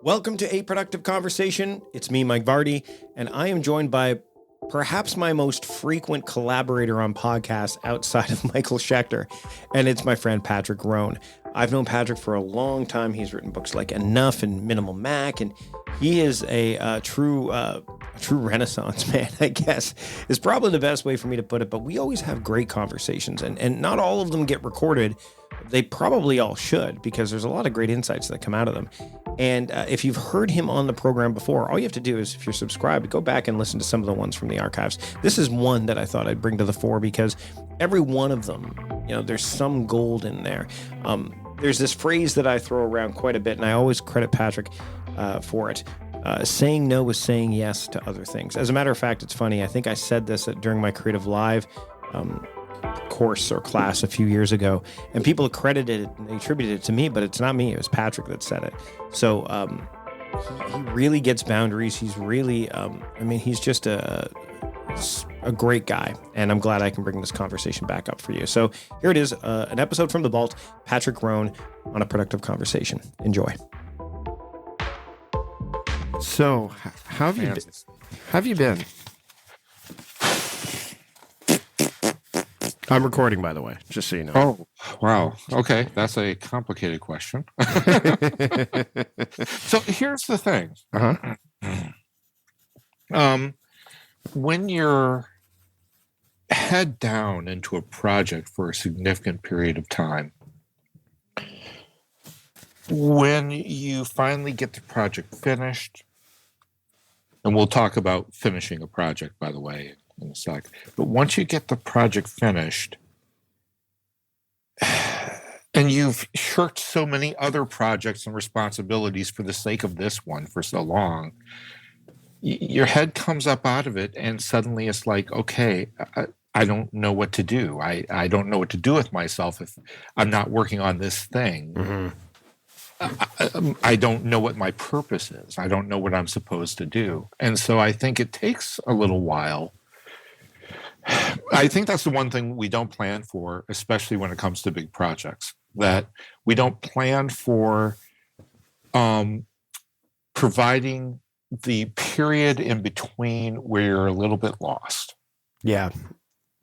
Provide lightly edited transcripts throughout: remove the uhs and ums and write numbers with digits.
Welcome to A Productive Conversation. It's me, Mike Vardy, and I am joined by perhaps my most frequent collaborator on podcasts outside of Michael Schechter, and it's my friend Patrick Rhone. I've known Patrick for a long time. He's written books like Enough and Minimal Mac, and he is a true renaissance man, I guess, is probably the best way for me to put it. But we always have great conversations, and not all of them get recorded. They probably all should, because there's a lot of great insights that come out of them. And if you've heard him on the program before, all you have to do is, if you're subscribed, go back and listen to some of the ones from the archives. This is one that I thought I'd bring to the fore because every one of them, there's some gold in there. There's this phrase that I throw around quite a bit, and I always credit Patrick for it. Saying no is saying yes to other things. As a matter of fact, it's funny. I think I said this during my Creative Live course or class a few years ago, and people accredited it and they attributed it to me, but it's not me. It was Patrick that said it. So he really gets boundaries. He's really, he's just a great guy, and I'm glad I can bring this conversation back up for you. So here it is, an episode from the vault, Patrick Rhone on A Productive Conversation. Enjoy. So how have you been? I'm recording, by the way, just so you know. Oh, wow. Okay. That's a complicated question. So here's the thing. When you're head down into a project for a significant period of time, when you finally get the project finished, and we'll talk about finishing a project, by the way, in a sec. But once you get the project finished, and you've shirked so many other projects and responsibilities for the sake of this one for so long, your head comes up out of it, and suddenly it's like, okay, I don't know what to do. I don't know what to do with myself if I'm not working on this thing. Mm-hmm. I don't know what my purpose is. I don't know what I'm supposed to do. And so I think it takes a little while. I think that's the one thing we don't plan for, especially when it comes to big projects, that we don't plan for providing the period in between where you're a little bit lost. Yeah.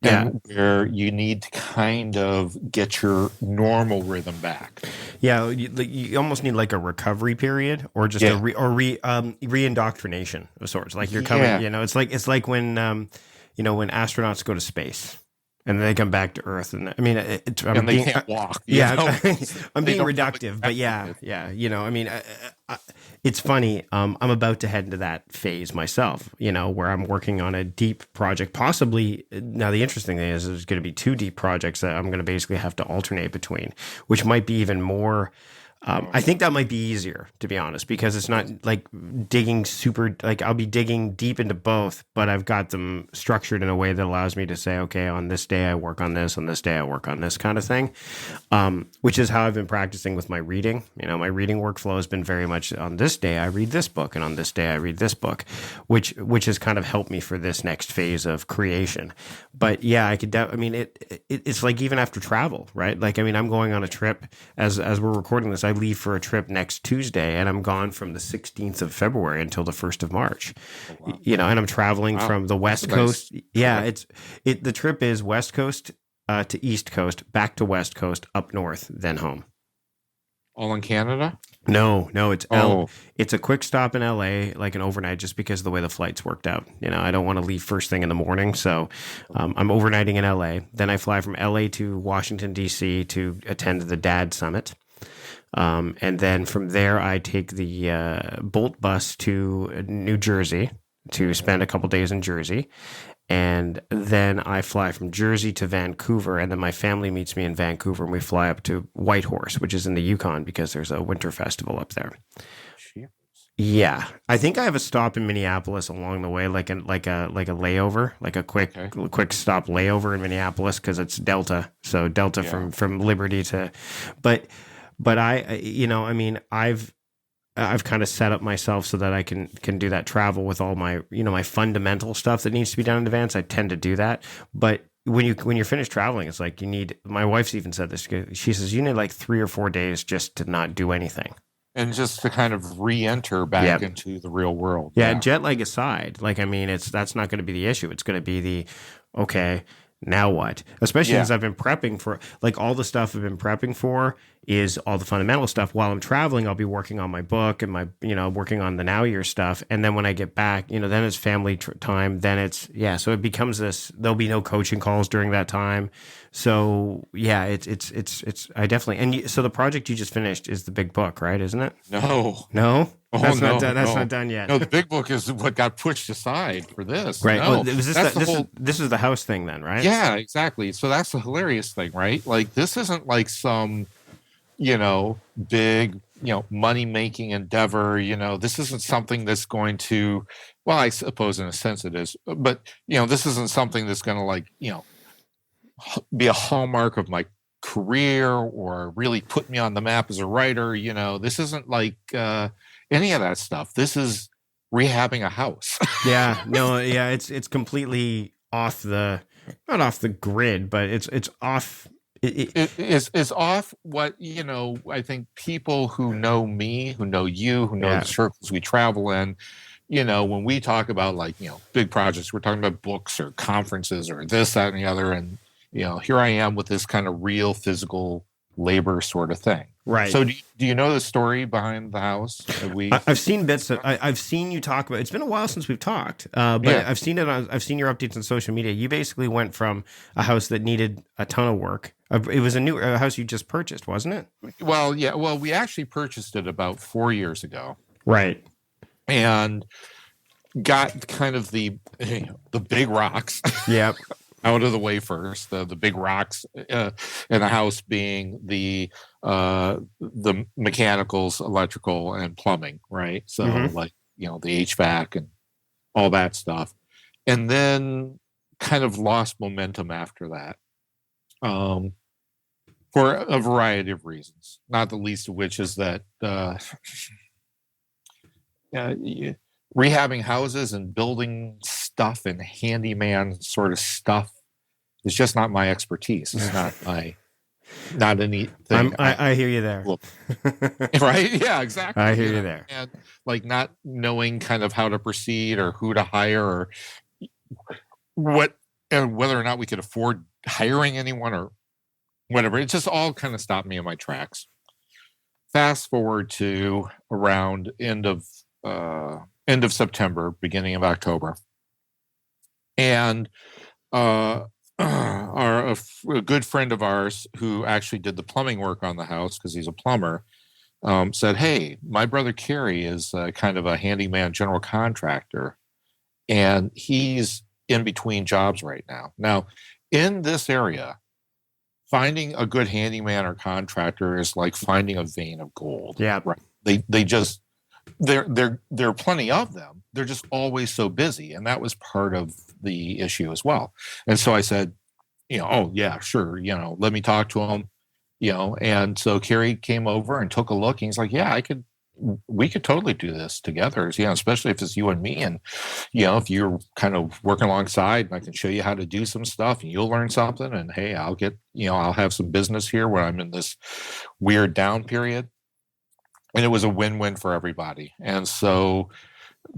And where you need to kind of get your normal rhythm back. Yeah, you almost need like a recovery period, or just a re-indoctrination of sorts. Like you're coming, it's like when when astronauts go to space and then they come back to Earth, and they can't walk. I'm being reductive, but it's funny. I'm about to head into that phase myself, where I'm working on a deep project, possibly. Now, the interesting thing is there's going to be two deep projects that I'm going to basically have to alternate between, which might be even more. I think that might be easier, to be honest, because it's not like digging I'll be digging deep into both, but I've got them structured in a way that allows me to say, okay, on this day I work on this, on this day I work on this kind of thing, which is how I've been practicing with my reading. My reading workflow has been very much on this day I read this book, and on this day I read this book, which has kind of helped me for this next phase of creation. But yeah, I could, it's like even after travel, right? Like, I'm going on a trip as we're recording this. I leave for a trip next Tuesday, and I'm gone from the 16th of February until the 1st of March. Oh, wow. And I'm traveling from the West Coast. Nice. Yeah, the trip is West Coast to East Coast, back to West Coast, up north, then home. All in Canada? No, it's it's a quick stop in LA, like an overnight, just because of the way the flights worked out. I don't want to leave first thing in the morning, so I'm overnighting in LA. Then I fly from LA to Washington, D.C. to attend the DAD Summit. And then from there, I take the Bolt bus to New Jersey to spend a couple days in Jersey. And then I fly from Jersey to Vancouver, and then my family meets me in Vancouver, and we fly up to Whitehorse, which is in the Yukon, because there's a winter festival up there. Yeah, I think I have a stop in Minneapolis along the way, like a layover, like a quick stop layover in Minneapolis, because it's Delta, so Delta from Liberty to, but I've kind of set up myself so that I can do that travel with all my, my fundamental stuff that needs to be done in advance. I tend to do that. But when you're finished traveling, it's like my wife's even said this. She says, you need like 3 or 4 days just to not do anything. and just to kind of re-enter back Yep. into the real world. Yeah, jet lag aside, like I mean, that's not going to be the issue. It's going to be the okay, now what? Especially Yeah. because I've been prepping for like all the stuff I've been prepping for is all the fundamental stuff. While I'm traveling, I'll be working on my book and my working on the now year stuff. And then when I get back, then it's family time. Then it's so it becomes this. There'll be no coaching calls during that time. So yeah, it's I definitely so the project you just finished is the big book, right? Isn't it? No. No. Oh, That's no, not done. That's no. not done yet. No, the big book is what got pushed aside for this. Right. No, Oh, was this that's the, the this whole. is this is the house thing then, right? Yeah, exactly. So that's the hilarious thing, right? Like this isn't like some, big, money making endeavor. This isn't something that's going to. Well, I suppose in a sense it is, but this isn't something that's going to like be a hallmark of my career or really put me on the map as a writer. This isn't like any of that stuff. This is rehabbing a house. Yeah. No. Yeah. It's completely off not off the grid, but it's off. It's off what I think people who know me, who know you, who know the circles we travel in. When we talk about like big projects, we're talking about books or conferences or this, that, and the other, and here I am with this kind of real physical labor sort of thing. Right. So do you know the story behind the house? I've seen bits of. I've seen you talk about. It's been a while since we've talked, but I've seen it. I've seen your updates on social media. You basically went from a house that needed a ton of work. It was a house you just purchased, wasn't it? Well, yeah. Well, we actually purchased it about 4 years ago. Right. And got kind of the big rocks. Yep. Out of the way first, the big rocks in the house being the mechanicals, electrical, and plumbing, right? So like the HVAC and all that stuff, and then kind of lost momentum after that, for a variety of reasons. Not the least of which is that rehabbing houses and building stuff and handyman sort of stuff is just not my expertise. It's not anything. I hear you there. Right? Yeah, exactly. I hear you there. And like not knowing kind of how to proceed or who to hire or what and whether or not we could afford hiring anyone or whatever. It just all kind of stopped me in my tracks. Fast forward to around end of September, beginning of October, and a good friend of ours who actually did the plumbing work on the house because he's a plumber said, "Hey, my brother Kerry is kind of a handyman general contractor, and he's in between jobs right now. Now, in this area, finding a good handyman or contractor is like finding a vein of gold. Yeah, right. They just there are plenty of them. They're just always so busy, and that was part of the issue as well. And so I said, oh yeah, sure, let me talk to him, And so Kerry came over and took a look, and he's like, yeah, we could totally do this together, especially if it's you and me, and if you're kind of working alongside, and I can show you how to do some stuff, and you'll learn something, and hey, I'll get, I'll have some business here where I'm in this weird down period. And it was a win-win for everybody. And so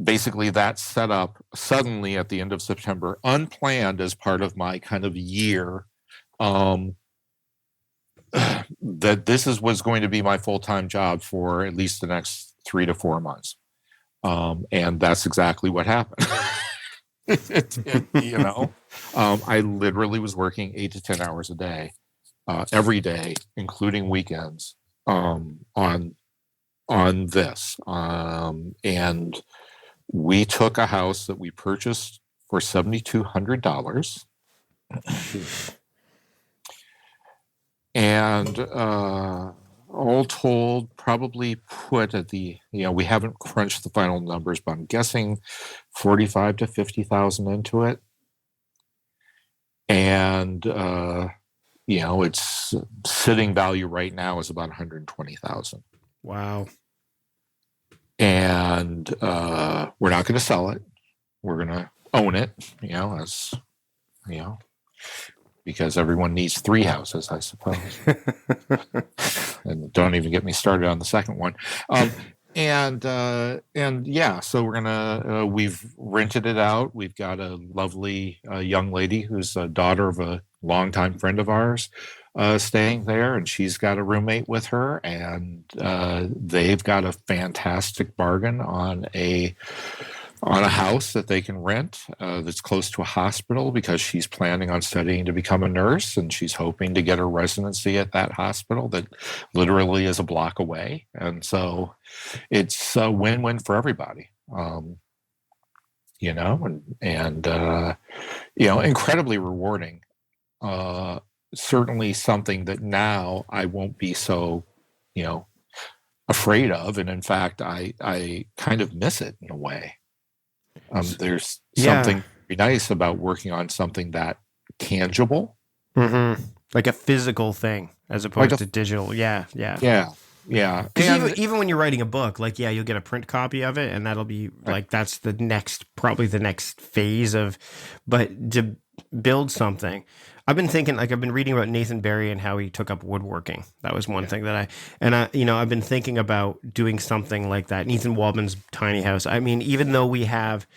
basically that set up suddenly at the end of September, unplanned as part of my kind of year, that this was going to be my full-time job for at least the next 3 to 4 months. And that's exactly what happened. I literally was working 8 to 10 hours a day, every day, including weekends, on this. And we took a house that we purchased for $7,200. And all told, probably put at the, we haven't crunched the final numbers, but I'm guessing 45 to 50,000 into it. And, its sitting value right now is about 120,000. Wow. And we're not going to sell it. We're going to own it, as because everyone needs 3 houses, I suppose. And don't even get me started on the second one. And yeah, so we're gonna we've rented it out. We've got a lovely young lady who's a daughter of a longtime friend of ours staying there, and she's got a roommate with her, and they've got a fantastic bargain on a house that they can rent that's close to a hospital, because she's planning on studying to become a nurse, and she's hoping to get her residency at that hospital that literally is a block away. And so it's a win-win for everybody, and incredibly rewarding. Certainly something that now I won't be so, afraid of. And in fact, I kind of miss it in a way. There's something very nice about working on something that tangible. Mm-hmm. Like a physical thing as opposed to digital. Yeah. Because even when you're writing a book, like, you'll get a print copy of it, and that'll be like, that's probably the next phase but to build something. I've been thinking, like, I've been reading about Nathan Barry and how he took up woodworking. That was one thing that I've been thinking about doing something like that. Ethan Waldman's tiny house. I mean, even though we have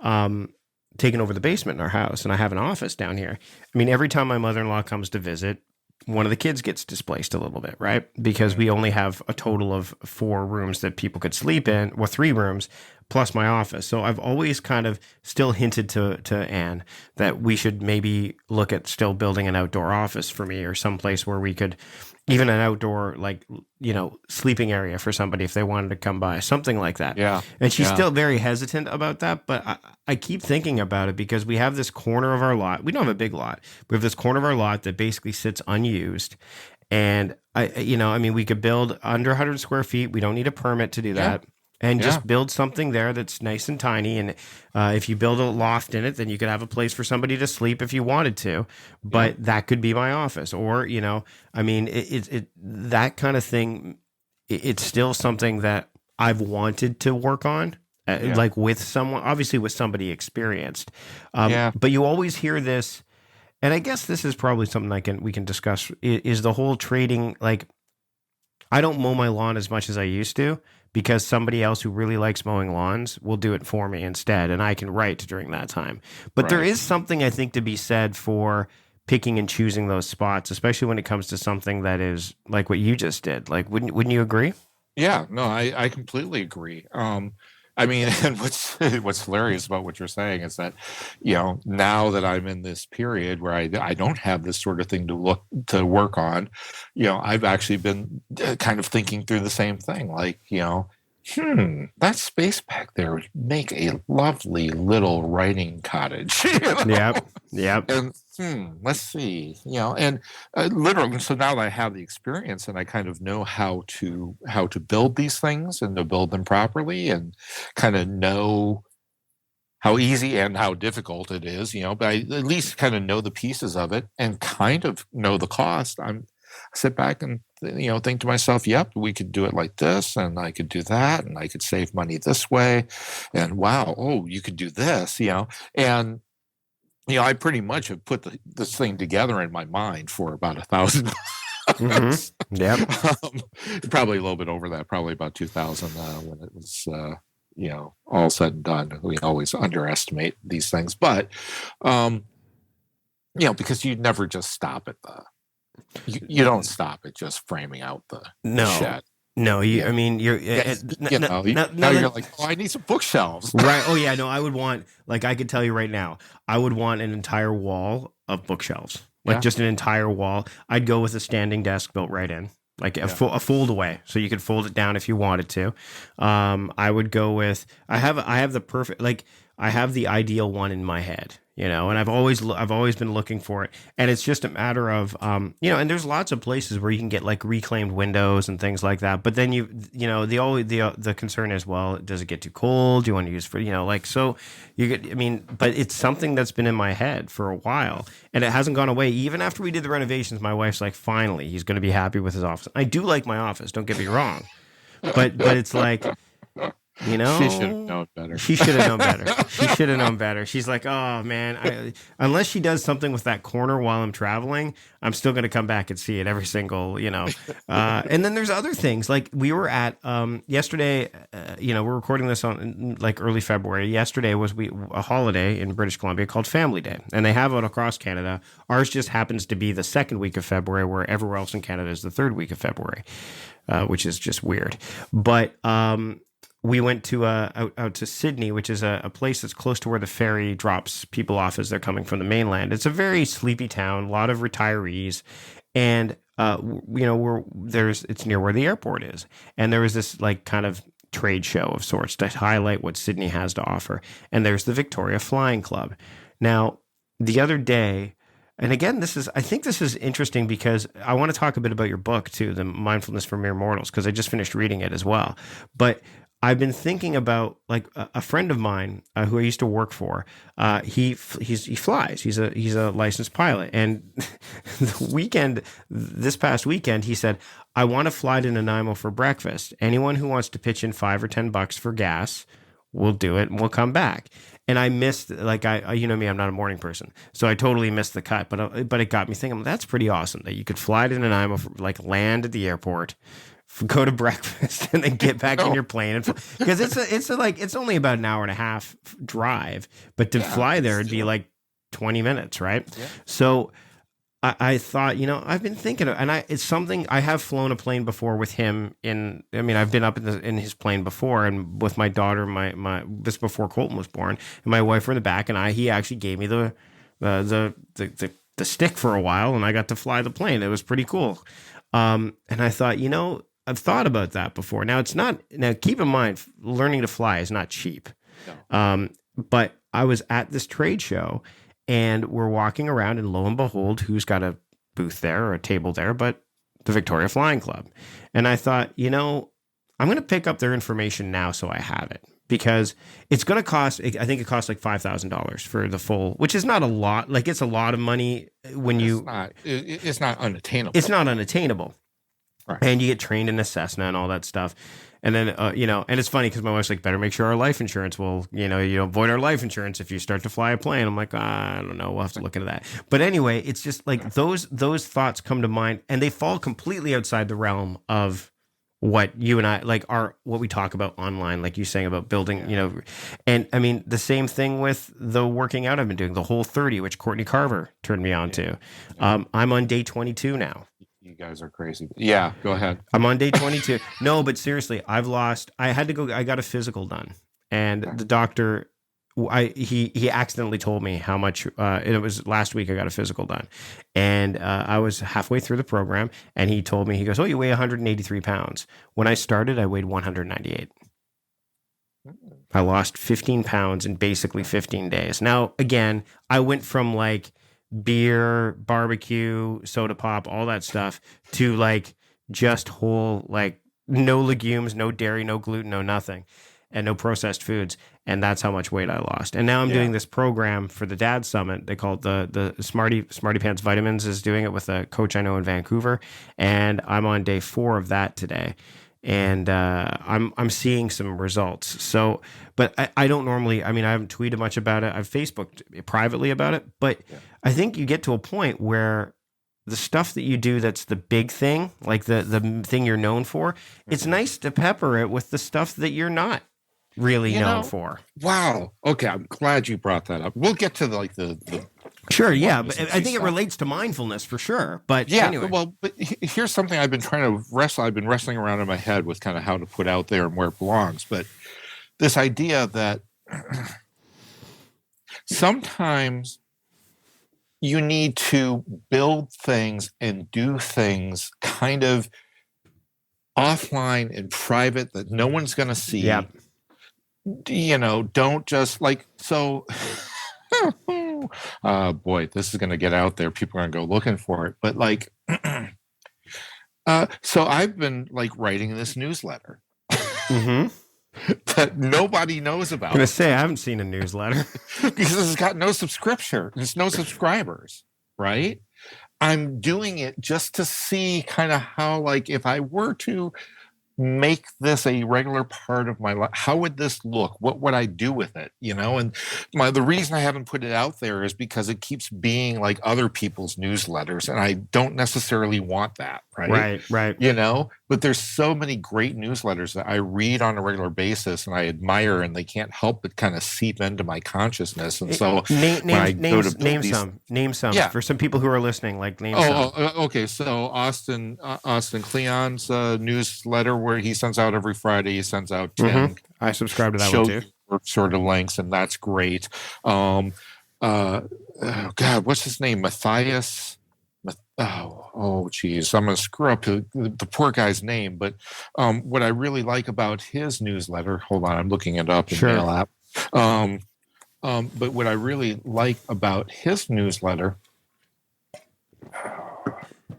taken over the basement in our house and I have an office down here, I mean, every time my mother-in-law comes to visit, one of the kids gets displaced a little bit, right? Because we only have a total of 4 rooms that people could sleep in, or 3 rooms, plus my office. So I've always kind of still hinted to Anne that we should maybe look at still building an outdoor office for me, or someplace where we could, even an outdoor, like, sleeping area for somebody if they wanted to come by, something like that. Yeah. And she's still very hesitant about that, but I keep thinking about it, because we have this corner of our lot. We don't have a big lot. We have this corner of our lot that basically sits unused. And we could build under 100 square feet. We don't need a permit to do that. And just build something there that's nice and tiny. And if you build a loft in it, then you could have a place for somebody to sleep if you wanted to. But that could be my office. Or, that kind of thing, it's still something that I've wanted to work on, like with someone, obviously with somebody experienced. But you always hear this, and I guess this is probably something we can discuss, is the whole trading. Like, I don't mow my lawn as much as I used to, because somebody else who really likes mowing lawns will do it for me instead, and I can write during that time. But there is something, I think, to be said for picking and choosing those spots, especially when it comes to something that is like what you just did. Like, wouldn't you agree? Yeah, no, I completely agree. And what's hilarious about what you're saying is that, now that I'm in this period where I don't have this sort of thing to work on, I've actually been kind of thinking through the same thing. Like, that space back there would make a lovely little writing cottage. Yep. And let's see, and literally, so now that I have the experience and I kind of know how to build these things and to build them properly, and kind of know how easy and how difficult it is, but I at least kind of know the pieces of it and kind of know the cost. I sit back and think to myself, yep, we could do it like this, and I could do that, and I could save money this way, and wow, oh, you could do this, and I pretty much have put this thing together in my mind for about $1,000. Mm-hmm. Yep. Probably a little bit over that, probably about 2,000 when it was all said and done. We always underestimate these things, but because you never just stop at you don't stop at just framing out the shed. No, I mean, you're, now you're like, oh, I need some bookshelves. Right. Oh, yeah. No, I would want, like, I could tell you right now, I would want an entire wall of bookshelves, like just an entire wall. I'd go with a standing desk built right in, like a fold away, so you could fold it down if you wanted to. I would go with, I have the perfect, like, I have the ideal one in my head, and I've always been looking for it, and it's just a matter of, and there's lots of places where you can get like reclaimed windows and things like that. But then the concern is, well, does it get too cold? Do you want to use for, so but it's something that's been in my head for a while, and it hasn't gone away. Even after we did the renovations, my wife's like, finally, he's going to be happy with his office. I do like my office. Don't get me wrong, but it's like, You She should have know, known better. she should have known better. She should have known better. She's like, oh man, unless she does something with that corner while I'm traveling, I'm still going to come back and see it every single, and then there's other things like we were at yesterday. We're recording this on like early February. Yesterday was a holiday in British Columbia called Family Day, and they have it across Canada. Ours just happens to be the second week of February, where everywhere else in Canada is the third week of February, which is just weird. But we went to out to Sydney, which is a place that's close to where the ferry drops people off as they're coming from the mainland. It's a very sleepy town, a lot of retirees, and it's near where the airport is. And there was this like kind of trade show of sorts to highlight what Sydney has to offer. And there's the Victoria Flying Club. Now, the other day, and again, I think this is interesting because I want to talk a bit about your book too, The Mindfulness for Mere Mortals, because I just finished reading it as well. But I've been thinking about like a friend of mine who I used to work for. He flies. He's a licensed pilot. And this past weekend, he said, "I want to fly to Nanaimo for breakfast. Anyone who wants to pitch in $5 or $10 for gas, we'll do it and we'll come back." And I missed, like you know me, I'm not a morning person, so I totally missed the cut. But it got me thinking, that's pretty awesome that you could fly to Nanaimo, like land at the airport, go to breakfast, and then get back in your plane, because it's only about an hour and a half drive, but to fly there it'd be like 20 minutes, right? Yeah. So I thought, I've been thinking of, and it's something I have flown a plane before with him I've been up in his plane before, and with my daughter, this before Colton was born, and my wife were in the back, and he actually gave me the stick for a while, and I got to fly the plane. It was pretty cool. And I thought, I've thought about that before. Now keep in mind, learning to fly is not cheap. No. But I was at this trade show, and we're walking around, and lo and behold, who's got a booth there or a table there but the Victoria Flying Club. And I thought, I'm going to pick up their information now so I have it, because it's going to cost, I think it costs like $5,000 for the full, which is not a lot. Like, it's a lot of money when it's not unattainable. It's not unattainable. Right. And you get trained in a Cessna and all that stuff. And then, and it's funny because my wife's like, better make sure our life insurance will, you avoid our life insurance if you start to fly a plane. I'm like, I don't know. We'll have to look into that. But anyway, it's just like those thoughts come to mind, and they fall completely outside the realm of what you and I what we talk about online, like you saying about building, and I mean, the same thing with the working out I've been doing, the Whole30, which Courtney Carver turned me on to. I'm on day 22 now. You guys are crazy. Yeah, go ahead. I'm on day 22. No, but seriously, I got a physical done. And the doctor, he accidentally told me how much, it was last week I got a physical done. And I was halfway through the program, and he told me, he goes, "Oh, you weigh 183 pounds. When I started, I weighed 198. I lost 15 pounds in basically 15 days. Now, again, I went from like beer, barbecue, soda pop, all that stuff, to like just whole, like no legumes, no dairy, no gluten, no nothing, and no processed foods. And that's how much weight I lost. And now I'm doing this program for the Dad Summit. They call it the Smarty Pants Vitamins is doing it with a coach I know in Vancouver. And I'm on day 4 of that today. And I'm seeing some results. So, but I don't normally, I haven't tweeted much about it. I've Facebooked privately about it, but I think you get to a point where the stuff that you do that's the big thing, like the thing you're known for, it's nice to pepper it with the stuff that you're not really known for. Wow. Okay, I'm glad you brought that up. We'll get to the Sure, yeah, but I think it relates to mindfulness for sure. But yeah, anyway. Well, but here's something I've been trying to wrestle. I've been wrestling around in my head with kind of how to put out there and where it belongs. But this idea that sometimes you need to build things and do things kind of offline and private that no one's going to see. Yeah. Don't just like so. Boy, this is going to get out there. People are going to go looking for it. But like, so I've been like writing this newsletter that nobody knows about. I'm going to say I haven't seen a newsletter because it's got no subscription. There's no subscribers, right? I'm doing it just to see kind of how, like, if I were to make this a regular part of my life? How would this look? What would I do with it? And the reason I haven't put it out there is because it keeps being like other people's newsletters, and I don't necessarily want that, right? Right. But there's so many great newsletters that I read on a regular basis and I admire, and they can't help but kind of seep into my consciousness. And so name some yeah. for some people who are listening, like name some. Okay. So Austin Kleon's newsletter, where he sends out every Friday, he sends out 10. I subscribe to that one too. Sort of links, and that's great. God, what's his name? Matthias. Geez, I'm gonna screw up the poor guy's name. But what I really like about his newsletter, hold on, I'm looking it up in Mail app. But what I really like about his newsletter,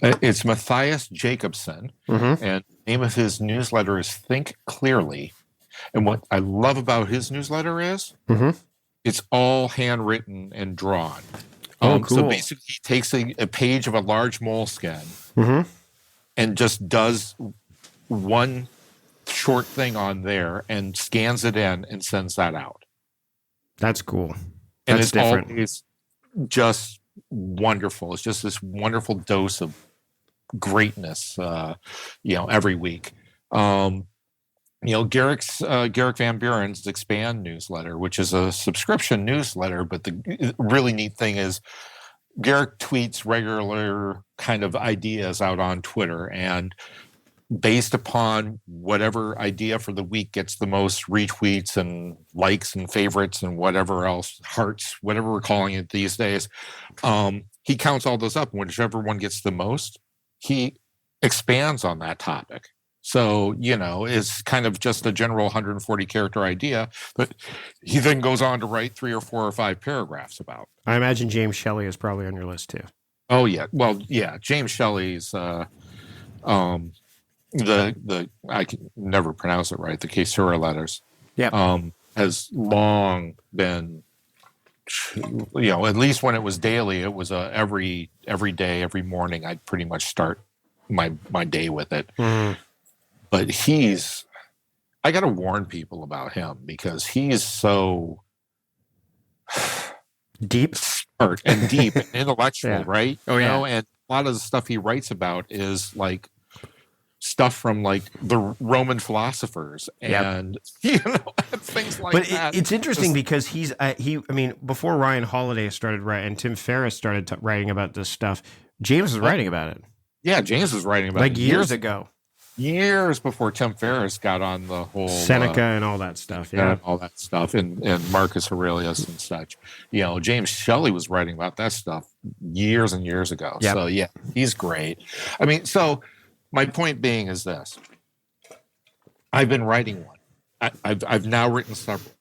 it's Matthias Jacobson, and the name of his newsletter is Think Clearly. And what I love about his newsletter is it's all handwritten and drawn. Cool. So basically, he takes a page of a large moleskin and just does one short thing on there and scans it in and sends that out. That's cool. And it's different. It's just wonderful. It's just this wonderful dose of greatness, every week. Garrick Van Buren's Expand newsletter, which is a subscription newsletter, but the really neat thing is Garrick tweets regular kind of ideas out on Twitter, and based upon whatever idea for the week gets the most retweets and likes and favorites and whatever else, hearts, whatever we're calling it these days, he counts all those up, and whichever one gets the most, he expands on that topic. So, it's kind of just a general 140 character idea, but he then goes on to write 3 or 4 or 5 paragraphs about. I imagine James Shelley is probably on your list too. Oh yeah. Well, yeah. James Shelley's, the I can never pronounce it right. The Caesura letters. Yeah. Has long been, at least when it was daily, it was every day, every morning, I'd pretty much start my day with it. But I got to warn people about him because he is so deep, smart and deep and intellectual, right? Oh, yeah. And a lot of the stuff he writes about is like stuff from like the Roman philosophers and things like that. But it's interesting because before Ryan Holiday started writing and Tim Ferriss started writing about this stuff, James was writing about it. Yeah, James was writing about it years ago. Years before Tim Ferriss got on the whole Seneca and all that stuff, and Marcus Aurelius and such. James Shelley was writing about that stuff years and years ago. Yep. So yeah, he's great. So my point being is this: I've been writing one. I've now written several.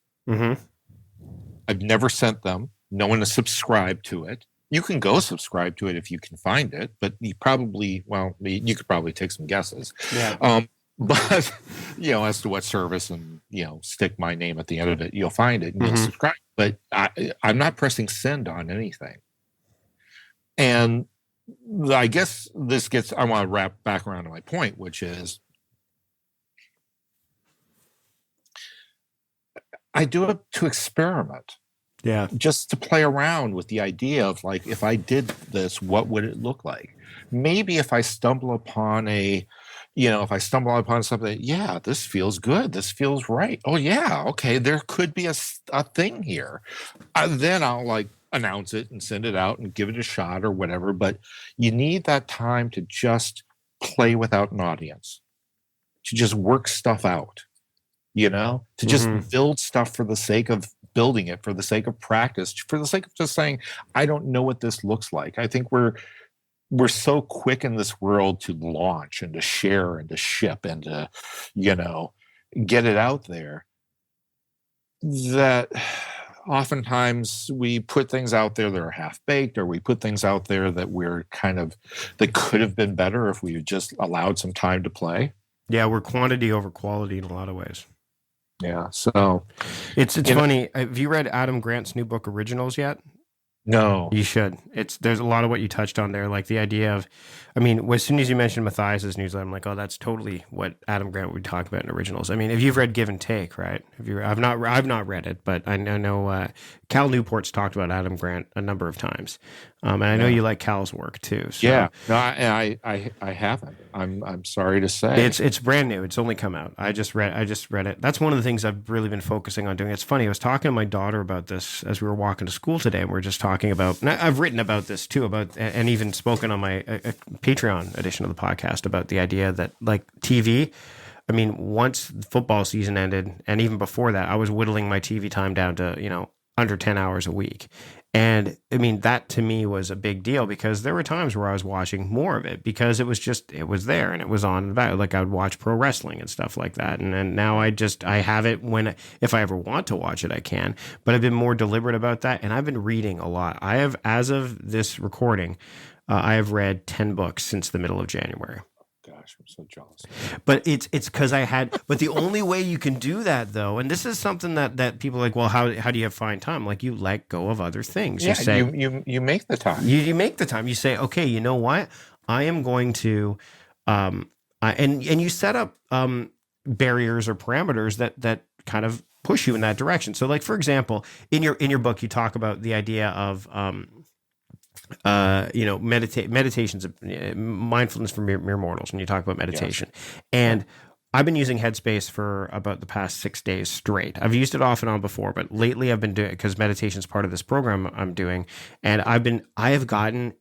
I've never sent them. No one has subscribed to it. You can go subscribe to it if you can find it, but you could probably take some guesses. Yeah. But, as to what service and, stick my name at the end of it, you'll find it and you'll subscribe. But I'm not pressing send on anything. And I guess I want to wrap back around to my point, which is I do it to experiment. Yeah. Just to play around with the idea of like, if I did this, what would it look like? Maybe if I stumble upon something, yeah, this feels good. This feels right. Oh yeah. Okay. There could be a thing here. Then I'll like announce it and send it out and give it a shot or whatever. But you need that time to just play without an audience, to just work stuff out, to just build stuff for the sake of building it, for the sake of practice, for the sake of just saying, I don't know what this looks like. I think we're so quick in this world to launch and to share and to ship and to, get it out there, that oftentimes we put things out there that are half-baked, or we put things out there that that could have been better if we just allowed some time to play. Yeah, we're quantity over quality in a lot of ways. Yeah, so it's funny. Have you read Adam Grant's new book, Originals, yet? No. You should. There's a lot of what you touched on there, like the idea of, I mean, as soon as you mentioned Matthias's newsletter, I'm like, oh, that's totally what Adam Grant would talk about in originals. I mean, if you've read Give and Take, right? Have you? I've not read it, but I know Cal Newport's talked about Adam Grant a number of times, and I know you like Cal's work too. So Yeah. No, I haven't. I'm sorry to say. it's brand new. It's only come out. I just read it. That's one of the things I've really been focusing on doing. It's funny. I was talking to my daughter about this as we were walking to school today, and we are just talking about. And I've written about this too, and even spoken on my Patreon edition of the podcast about the idea that like TV. I mean, once football season ended, and even before that, I was whittling my TV time down to under 10 hours a week. And I mean, that to me was a big deal because there were times where I was watching more of it because it was there and it was on the back. Like I would watch pro wrestling and stuff like that. And now I have it if I ever want to watch it, I can, but I've been more deliberate about that. And I've been reading a lot. I have, as of this recording, I have read 10 books since the middle of January. Gosh, I'm so jealous. But it's because but the only way you can do that though, and this is something that people are like, well, how do you find time? Like you let go of other things. Yeah, you say, you make the time. You make the time. You say, okay, you know what? I am going to, and you set up barriers or parameters that kind of push you in that direction. So like, for example, in your book, you talk about the idea of, meditations, mindfulness for mere mortals. When you talk about meditation, and I've been using Headspace for about the past 6 days straight. I've used it off and on before, but lately I've been doing it because meditation is part of this program I'm doing, and I have gotten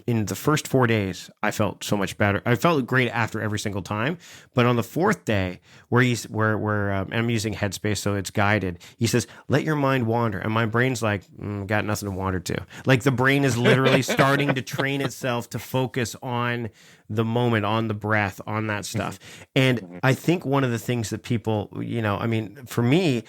in the first 4 days, I felt so much better. I felt great after every single time. But on the fourth day, where I'm using Headspace, so it's guided, he says, let your mind wander. And my brain's like, got nothing to wander to. Like the brain is literally starting to train itself to focus on the moment, on the breath, on that stuff. And I think one of the things that people, I mean, for me,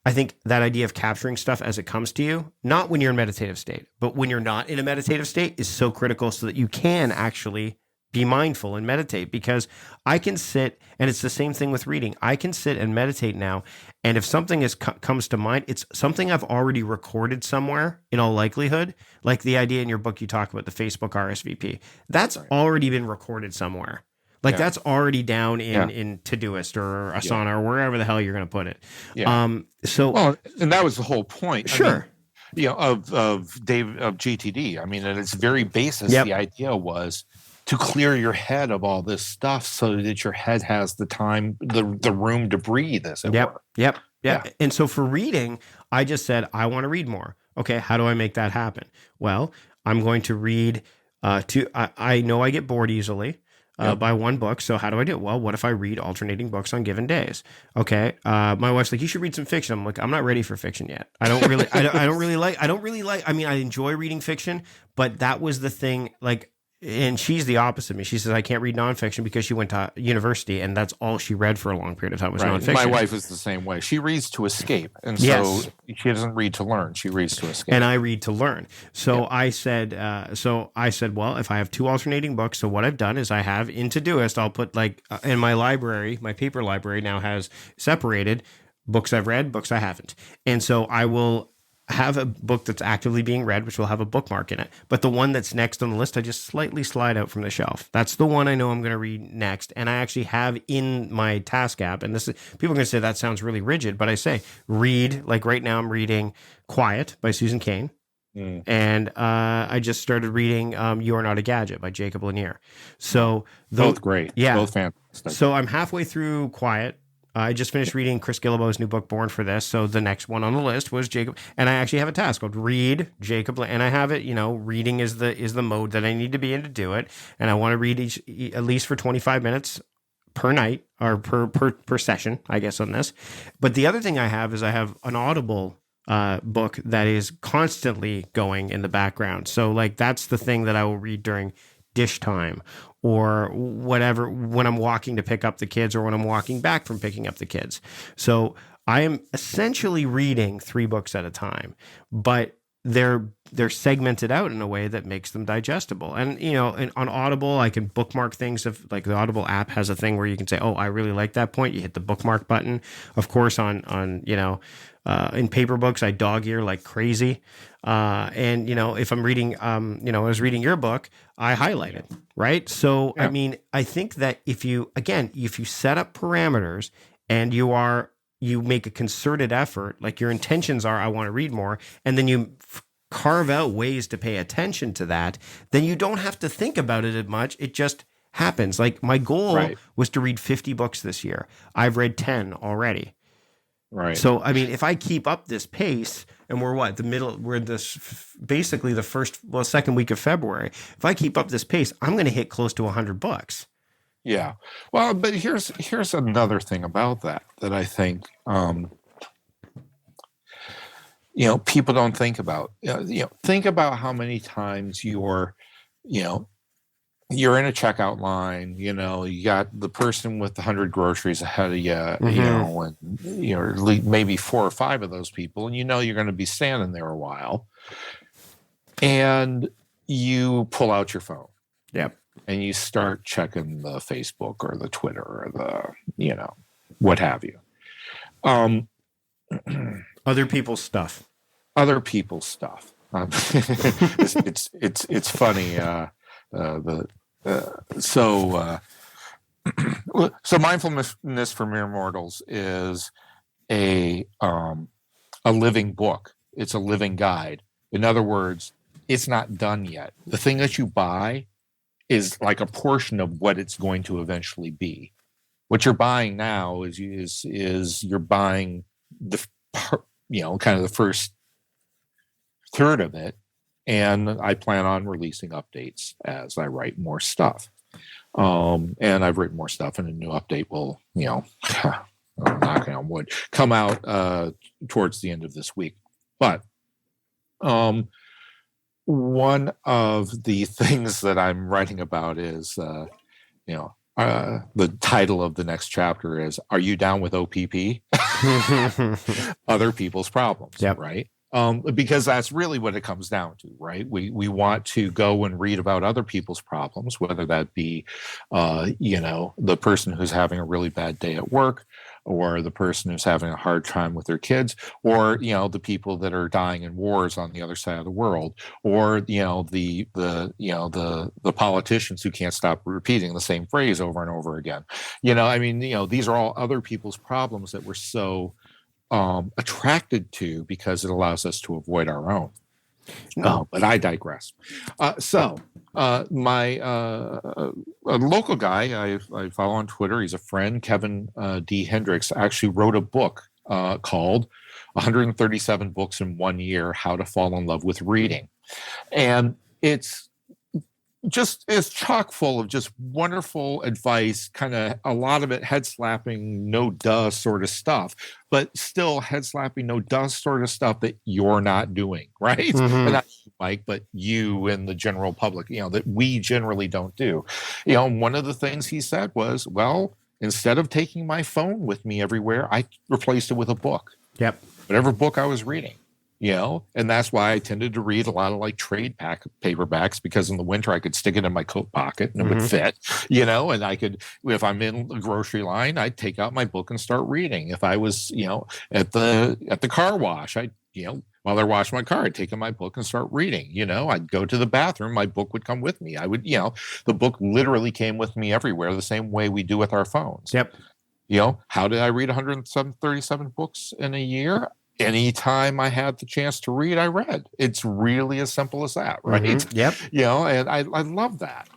I think that idea of capturing stuff as it comes to you, not when you're in a meditative state, but when you're not in a meditative state is so critical so that you can actually be mindful and meditate. Because I can sit, and it's the same thing with reading. I can sit and meditate now, and if something comes to mind, it's something I've already recorded somewhere in all likelihood. Like the idea in your book, you talk about the Facebook RSVP. That's already been recorded somewhere. Like that's already down in Todoist or Asana or wherever the hell you're going to put it. Yeah. And that was the whole point. Sure. I mean, of GTD. I mean, at its very basis, the idea was to clear your head of all this stuff so that your head has the time, the room to breathe, as it were. Yep. And so for reading, I just said, I want to read more. Okay, how do I make that happen? Well, I'm going to read I know I get bored easily. By one book. So how do I do it? Well, what if I read alternating books on given days? Okay. My wife's like, you should read some fiction. I'm like, I'm not ready for fiction yet. I don't really like, I mean, I enjoy reading fiction, but that was the thing, like, and she's the opposite of me. She says, I can't read nonfiction because she went to university and that's all she read for a long period of time was nonfiction. My wife is the same way. She reads to escape. And so she doesn't read to learn. She reads to escape. And I read to learn. So I said, well, if I have two alternating books, so what I've done is I have in Todoist, I'll put like in my library, my paper library now has separated books I've read, books I haven't. And so I will have a book that's actively being read, which will have a bookmark in it. But the one that's next on the list, I just slightly slide out from the shelf. That's the one I know I'm going to read next. And I actually have in my task app, and this is, people are going to say that sounds really rigid, but I say read, like right now I'm reading Quiet by Susan Cain. And I just started reading You Are Not a Gadget by Jacob Lanier. So both great. Yeah. Both fantastic. So I'm halfway through Quiet. I just finished reading Chris Guillebeau's new book, Born for This. So the next one on the list was Jacob. And I actually have a task called Read Jacob. And I have it, reading is the mode that I need to be in to do it. And I want to read at least for 25 minutes per night or per session, I guess, on this. But the other thing I have is I have an Audible book that is constantly going in the background. So like that's the thing that I will read during dish time or whatever, when I'm walking to pick up the kids or when I'm walking back from picking up the kids. So I am essentially reading 3 books at a time, but they're they're segmented out in a way that makes them digestible. And, and on Audible, I can bookmark things. If like the Audible app has a thing where you can say, oh, I really like that point. You hit the bookmark button. Of course, in paper books, I dog ear like crazy. And, if I'm reading, I was reading your book, I highlight it, right? So, Yeah. I mean, I think that if you set up parameters and you make a concerted effort, like your intentions are, I want to read more, and then you carve out ways to pay attention to that, then you don't have to think about it as much. It just happens. Like my goal was to read 50 books this year. I've read 10 already. Right. So, I mean, if I keep up this pace, and we're basically the second week of February. If I keep up this pace, I'm going to hit close to 100 books. Yeah. Well, but here's another thing about that I think, people don't think about. Think about how many times you're in a checkout line, you got the person with 100 groceries ahead of you, and maybe 4 or 5 of those people, and you're going to be standing there a while, and you pull out your phone. Yep. And you start checking the Facebook or the Twitter or the, what have you. Other people's stuff. It's funny. So Mindfulness for Mere Mortals is a living book. It's a living guide. In other words, it's not done yet. The thing that you buy is like a portion of what it's going to eventually be. What you're buying now is you're buying the kind of the first third of it, and I plan on releasing updates as I write more stuff. And I've written more stuff, and a new update will, knocking on wood, come out towards the end of this week. But one of the things that I'm writing about is, the title of the next chapter is, "Are you down with OPP?" Other people's problems, yep. Right? Because that's really what it comes down to, right? We want to go and read about other people's problems, whether that be, the person who's having a really bad day at work, or the person who's having a hard time with their kids, or the people that are dying in wars on the other side of the world, or the politicians who can't stop repeating the same phrase over and over again. These are all other people's problems that we're so attracted to because it allows us to avoid our own. But I digress. My a local guy I follow on Twitter, he's a friend, Kevin D. Hendricks, actually wrote a book called 137 Books in 1 Year, How to Fall in Love with Reading. And it's chock full of just wonderful advice, kind of a lot of it head slapping, no duh sort of stuff, but still head slapping, no duh sort of stuff that you're not doing, right? Mm-hmm. And not you, Mike, but you and the general public, that we generally don't do. One of the things he said was, well, instead of taking my phone with me everywhere, I replaced it with a book. Yep. Whatever book I was reading. And that's why I tended to read a lot of like trade paperbacks, because in the winter I could stick it in my coat pocket and it would fit, and I could, if I'm in the grocery line, I'd take out my book and start reading. If I was, at the car wash, while they're washing my car, I'd take out my book and start reading. I'd go to the bathroom, my book would come with me. I would, the book literally came with me everywhere, the same way we do with our phones. Yep. How did I read 137 books in a year? Anytime I had the chance to read, I read. It's really as simple as that, right? Mm-hmm. Yep. And I love that.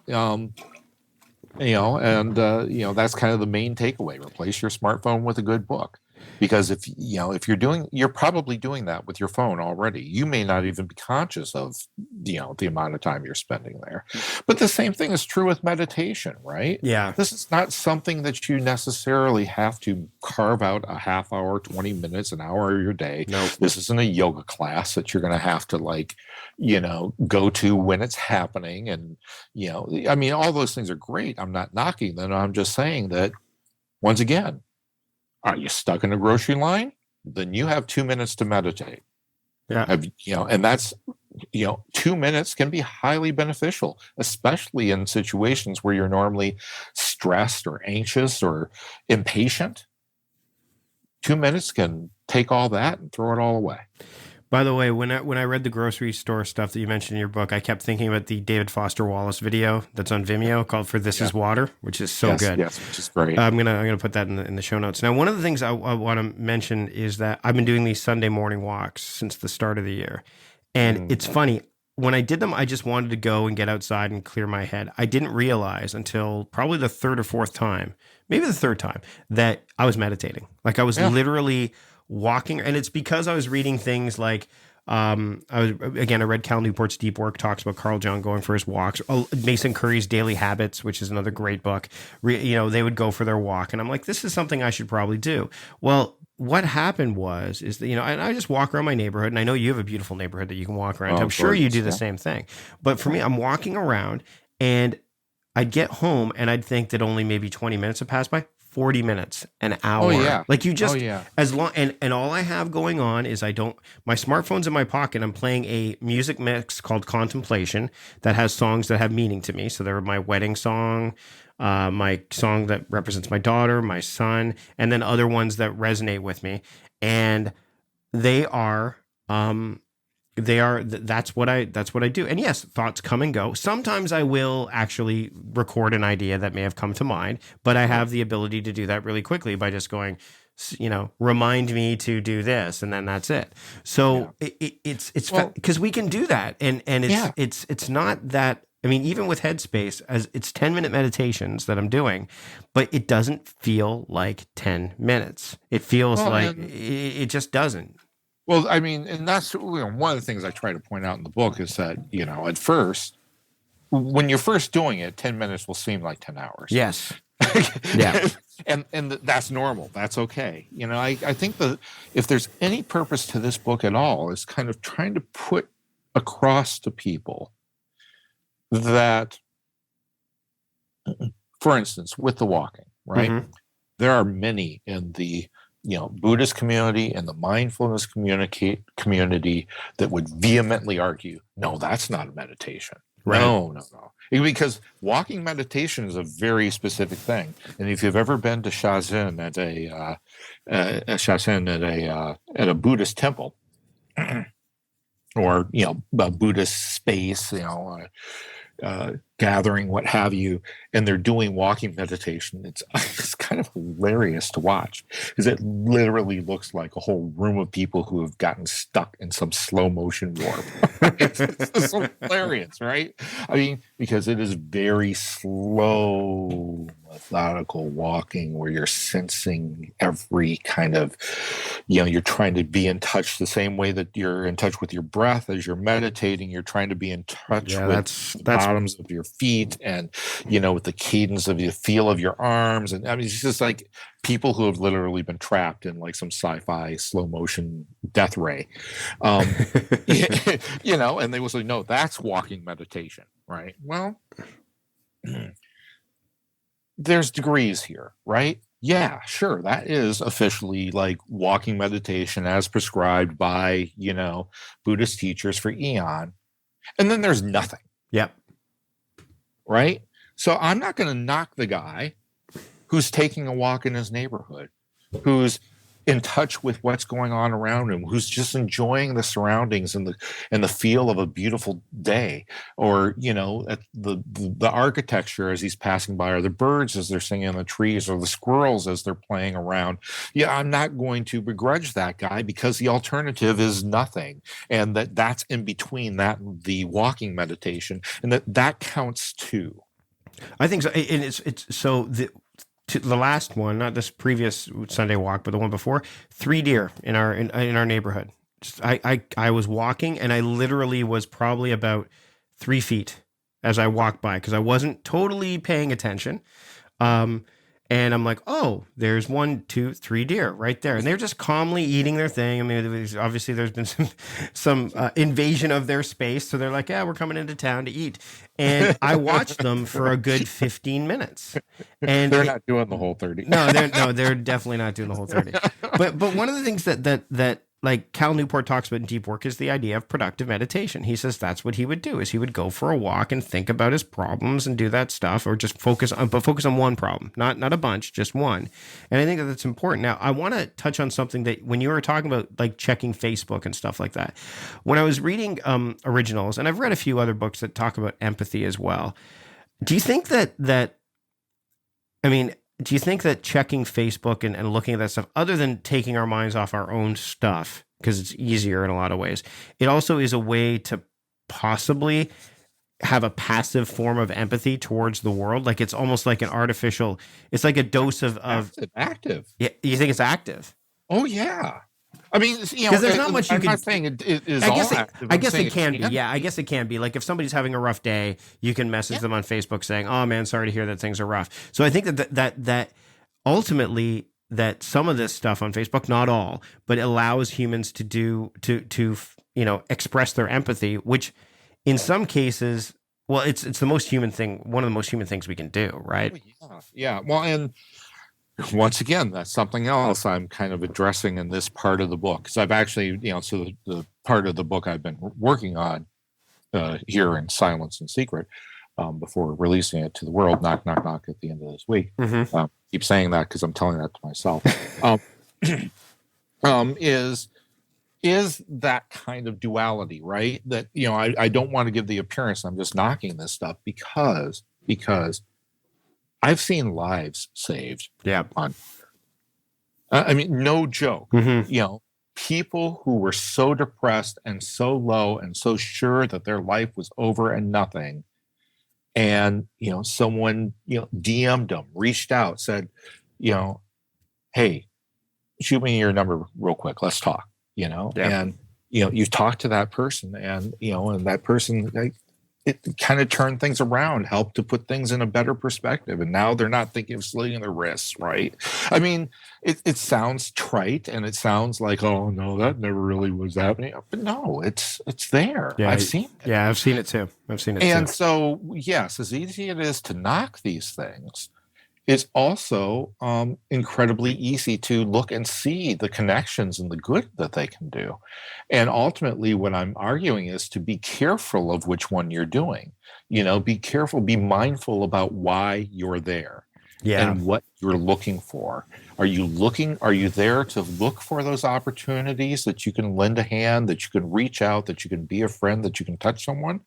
That's kind of the main takeaway. Replace your smartphone with a good book. Because if you're probably doing that with your phone already. You may not even be conscious of, the amount of time you're spending there. But the same thing is true with meditation, right? Yeah. This is not something that you necessarily have to carve out a half hour, 20 minutes, an hour of your day. Nope. This isn't a yoga class that you're going to have to go to when it's happening. And, all those things are great. I'm not knocking them. I'm just saying that, once again, are you stuck in a grocery line? Then you have 2 minutes to meditate. Yeah. And that's 2 minutes can be highly beneficial, especially in situations where you're normally stressed or anxious or impatient. 2 minutes can take all that and throw it all away. By the way, when I read the grocery store stuff that you mentioned in your book, I kept thinking about the David Foster Wallace video that's on Vimeo called "For This Is Water," which is so good. Yes, which is great. I'm gonna put that in the show notes. Now, one of the things I want to mention is that I've been doing these Sunday morning walks since the start of the year, and it's funny. When I did them, I just wanted to go and get outside and clear my head. I didn't realize until probably the third or fourth time, maybe the third time, that I was meditating. Like I was literally walking, and it's because I was reading things like I read Cal Newport's Deep Work, talks about Carl Jung going for his walks. Mason Curry's Daily Habits, which is another great book. They would go for their walk, and I'm like, this is something I should probably do. Well, what happened is that, I just walk around my neighborhood, and I know you have a beautiful neighborhood that you can walk around. I'm sure you do the same thing. But for me, I'm walking around, and I'd get home, and I'd think that only maybe 20 minutes have passed by. 40 minutes, an hour. Oh, yeah. Like you just, as long, and all I have going on is my smartphone's in my pocket. I'm playing a music mix called Contemplation that has songs that have meaning to me. So they're my wedding song, my song that represents my daughter, my son, and then other ones that resonate with me. And that's what I do. And yes, thoughts come and go. Sometimes I will actually record an idea that may have come to mind, but I have the ability to do that really quickly by just going, remind me to do this, and then that's it. So it's because we can do that, and it's not that. I mean, even with Headspace, as it's 10-minute meditations that I'm doing, but it doesn't feel like 10 minutes. It feels like it just doesn't. Well, I mean, and that's one of the things I try to point out in the book is that, at first, when you're first doing it, 10 minutes will seem like 10 hours. Yes. Yeah. and that's normal. That's okay. I think that if there's any purpose to this book at all, is kind of trying to put across to people that, for instance, with the walking, right? Mm-hmm. There are many in the Buddhist community and the mindfulness community that would vehemently argue, no, that's not a meditation. Right. No. Because walking meditation is a very specific thing. And if you've ever been to Shazen at a Buddhist temple or, a Buddhist space, gathering, what have you, and they're doing walking meditation. It's kind of hilarious to watch because it literally looks like a whole room of people who have gotten stuck in some slow motion warp. It's hilarious, right? I mean, because it is very slow, methodical walking where you're sensing every kind of, you're trying to be in touch the same way that you're in touch with your breath as you're meditating. You're trying to be in touch with the bottoms of your feet and, with the cadence of the feel of your arms. And I mean, it's just like people who have literally been trapped in like some sci-fi slow motion death ray, and they will say, no, that's walking meditation, right? Well, there's degrees here, right? Yeah, sure. That is officially like walking meditation as prescribed by, Buddhist teachers for eon. And then there's nothing. Yep. Right? So I'm not going to knock the guy who's taking a walk in his neighborhood, who's in touch with what's going on around him, who's just enjoying the surroundings and the feel of a beautiful day, or at the architecture as he's passing by, or the birds as they're singing in the trees, or the squirrels as they're playing around. Yeah, I'm not going to begrudge that guy because the alternative is nothing, and that's in between that and the walking meditation, and that counts too. I think so, and it's so the last one, not this previous Sunday walk, but the one before, 3 deer in our neighborhood. I was walking, and I literally was probably about 3 feet as I walked by because I wasn't totally paying attention. And I'm like, oh, there's 1, 2, 3 deer right there. And they're just calmly eating their thing. I mean, obviously there's been some invasion of their space. So they're like, yeah, we're coming into town to eat. And I watched them for a good 15 minutes. And they're not doing the whole 30. No, they're definitely not doing the whole 30. But one of the things that like Cal Newport talks about in Deep Work is the idea of productive meditation. He says that's what he would do, is he would go for a walk and think about his problems and do that stuff, or just focus on one problem, not a bunch, just one. And I think that that's important. Now, I want to touch on something that when you were talking about like checking Facebook and stuff like that, when I was reading originals, and I've read a few other books that talk about empathy as well. Do you think do you think that checking Facebook and looking at that stuff, other than taking our minds off our own stuff, because it's easier in a lot of ways, it also is a way to possibly have a passive form of empathy towards the world? Like it's almost like an artificial, it's like a dose of active. Yeah, you think it's active? Oh, yeah. I mean, because there's not much you can. I'm not saying it is active. I guess it can be. Yeah, I guess it can be. Like if somebody's having a rough day, you can message them on Facebook saying, "Oh man, sorry to hear that things are rough." So I think that ultimately that some of this stuff on Facebook, not all, but allows humans to express their empathy, which in some cases, well, it's the most human thing. One of the most human things we can do, right? Oh, yeah. Well, and once again, that's something else I'm kind of addressing in this part of the book. Because I've actually, so the part of the book I've been working on here in silence and secret before releasing it to the world, knock, knock, knock, at the end of this week. Mm-hmm. Keep saying that because I'm telling that to myself. Is that kind of duality, right? That, I don't want to give the appearance I'm just knocking this stuff because I've seen lives saved. Yeah. No joke. Mm-hmm. People who were so depressed and so low and so sure that their life was over and nothing. And, someone, DM'd them, reached out, said, hey, shoot me your number real quick. Let's talk, Yeah. And, you talk to that person and, and that person, it kind of turned things around, helped to put things in a better perspective. And now they're not thinking of slitting their wrists, right? I mean, it sounds trite and it sounds like, oh, no, that never really was happening. But no, it's there. Yeah, I've seen it. Yeah, I've seen it too. And so, yes, as easy it is to knock these things, it's also incredibly easy to look and see the connections and the good that they can do. And ultimately, what I'm arguing is to be careful of which one you're doing. Be careful, be mindful about why you're there and what you're looking for. Are you there to look for those opportunities that you can lend a hand, that you can reach out, that you can be a friend, that you can touch someone?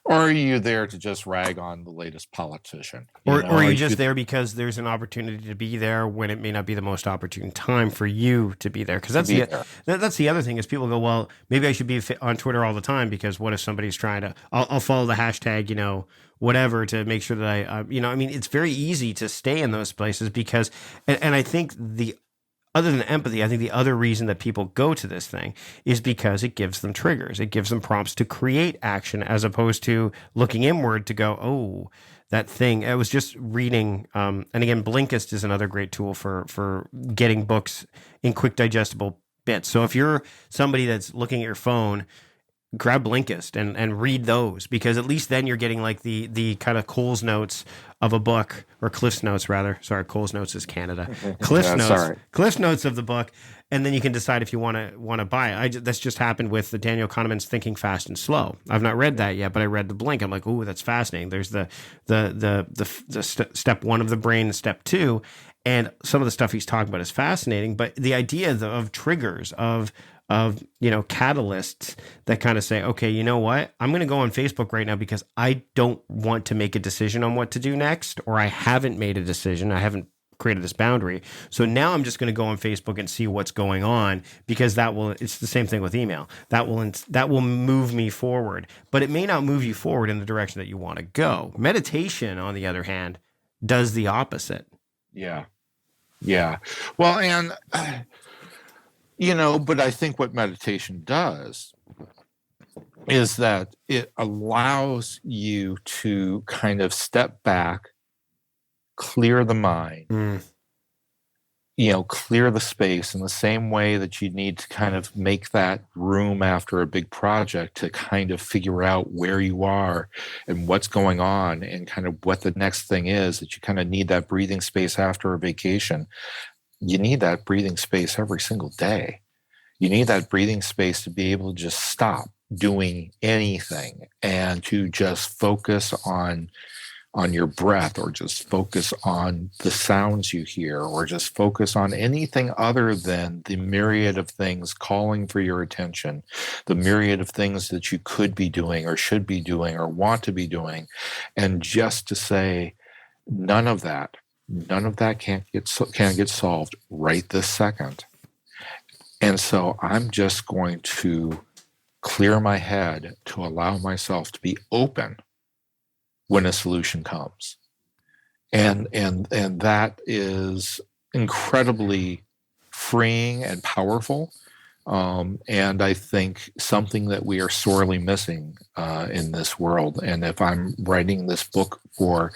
Or are you there to just rag on the latest politician? Or are you just there because there's an opportunity to be there when it may not be the most opportune time for you to be there? Because that's the other thing is people go, well, maybe I should be on Twitter all the time because what if somebody's trying to, I'll follow the hashtag, whatever to make sure that it's very easy to stay in those places because, and I think other than empathy, I think the other reason that people go to this thing is because it gives them triggers. It gives them prompts to create action as opposed to looking inward to go, oh, that thing. I was just reading, and again, Blinkist is another great tool for getting books in quick digestible bits. So if you're somebody that's looking at your phone, grab Blinkist and read those because at least then you're getting like the kind of Cole's notes of a book or Cliff's notes rather. Sorry, Cole's notes is Canada. Cliff's notes of the book, and then you can decide if you want to buy it. That's just happened with the Daniel Kahneman's Thinking Fast and Slow. I've not read that yet, but I read the Blink. I'm like, ooh, that's fascinating. There's the step one of the brain and step two, and some of the stuff he's talking about is fascinating. But the idea of triggers of catalysts that kind of say, okay, you know what? I'm going to go on Facebook right now because I don't want to make a decision on what to do next, or I haven't made a decision. I haven't created this boundary. So now I'm just going to go on Facebook and see what's going on because it's the same thing with email. That will move me forward, but it may not move you forward in the direction that you want to go. Meditation, on the other hand, does the opposite. Yeah. Well, and but I think what meditation does is that it allows you to kind of step back, clear the mind, clear the space in the same way that you need to kind of make that room after a big project to kind of figure out where you are and what's going on and kind of what the next thing is, that you kind of need that breathing space after a vacation. You need that breathing space every single day. You need that breathing space to be able to just stop doing anything and to just focus on your breath, or just focus on the sounds you hear, or just focus on anything other than the myriad of things calling for your attention, the myriad of things that you could be doing or should be doing or want to be doing. And just to say, none of that can get solved right this second. And so I'm just going to clear my head to allow myself to be open when a solution comes. And that is incredibly freeing and powerful. And I think something that we are sorely missing in this world. And if I'm writing this book for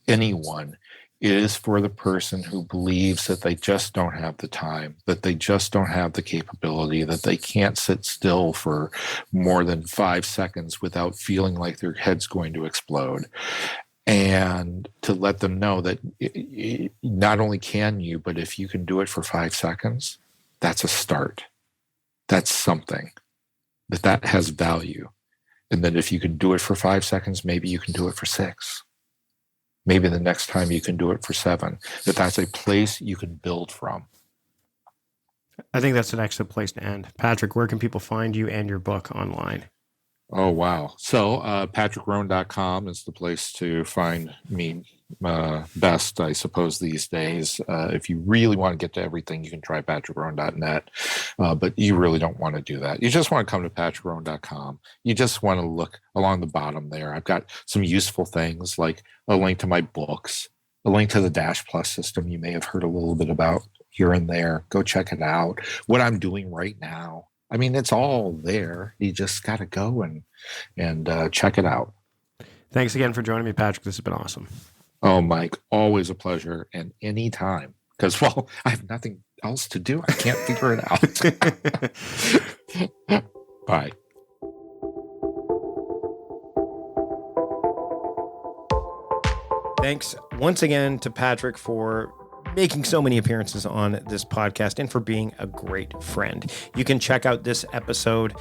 anyone, it is for the person who believes that they just don't have the time, that they just don't have the capability, that they can't sit still for more than 5 seconds without feeling like their head's going to explode. And to let them know that not only can you, but if you can do it for 5 seconds, that's a start. That's something, that has value. And that if you can do it for 5 seconds, maybe you can do it for 6. Maybe the next time you can do it for 7, that's a place you can build from. I think that's an excellent place to end. Patrick, where can people find you and your book online? Oh, wow. So patrickrhone.com is the place to find me best, I suppose, these days. If you really want to get to everything, you can try patrickrhone.net, but you really don't want to do that. You just want to come to patrickrhone.com. You just want to look along the bottom there. I've got some useful things like a link to my books, a link to the Dash Plus system you may have heard a little bit about here and there. Go check it out. What I'm doing right now. I mean, it's all there. You just got to go and check it out. Thanks again for joining me, Patrick. This has been awesome. Oh, Mike, always a pleasure, and anytime. Because, well, I have nothing else to do. I can't figure it out. Bye. Thanks once again to Patrick for making so many appearances on this podcast and for being a great friend. You can check out this episode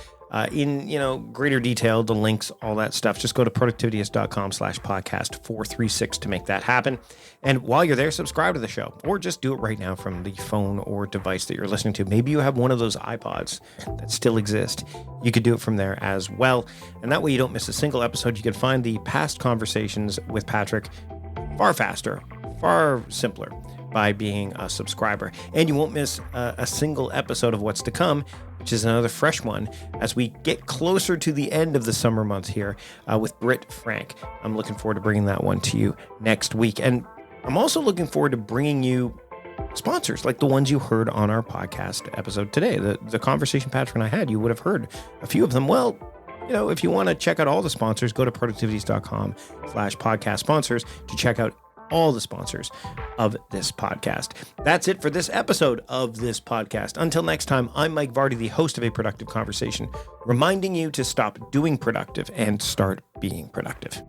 in greater detail, the links, all that stuff. Just go to productivityist.com/podcast 436 to make that happen. And while you're there, subscribe to the show, or just do it right now from the phone or device that you're listening to. Maybe you have one of those iPods that still exist. You could do it from there as well. And that way you don't miss a single episode. You can find the past conversations with Patrick far faster, far simpler by being a subscriber. And you won't miss a single episode of what's to come, which is another fresh one as we get closer to the end of the summer months here with Britt Frank. I'm looking forward to bringing that one to you next week. And I'm also looking forward to bringing you sponsors like the ones you heard on our podcast episode today. The conversation Patrick and I had, you would have heard a few of them. Well, if you want to check out all the sponsors, go to productivities.com/podcast sponsors to check out all the sponsors of this podcast. That's it for this episode of this podcast. Until next time, I'm Mike Vardy, the host of A Productive Conversation, reminding you to stop doing productive and start being productive.